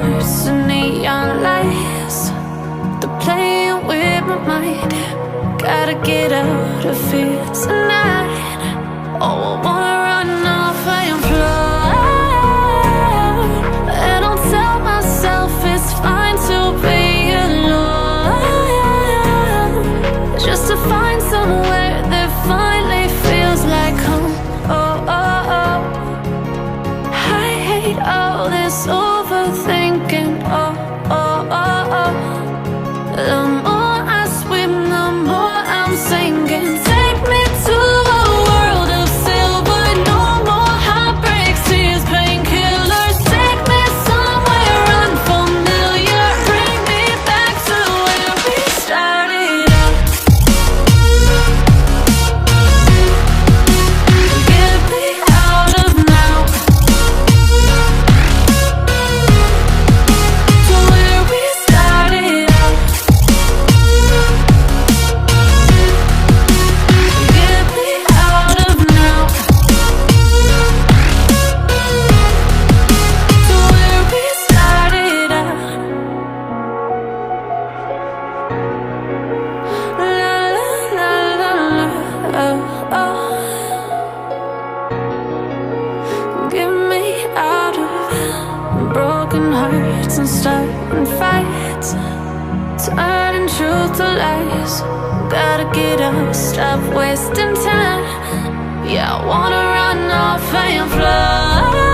hearts and neon lights. They're playing with my mind. Gotta get out of here tonight. Oh, I wanna run off and fly. And I'll tell myself it's fine to be alone, just to find somewhere that finally feels like home. Oh, oh, oh. I hate all this overthinking. Oh, oh, oh, oh. The more I swim, the more I'm sinking. Take me to a world of silver. No more heartbreaks, tears, painkillers. Take me somewhere unfamiliar. Bring me back to where we started out. Get me out of now, to where we started out. Get me out of now, to where we started out. La la la la la, oh, oh. Get me out of broken hearts and starting fights, turning truth to lies. Gotta get up, stop wasting time. Yeah, I wanna run off and fly.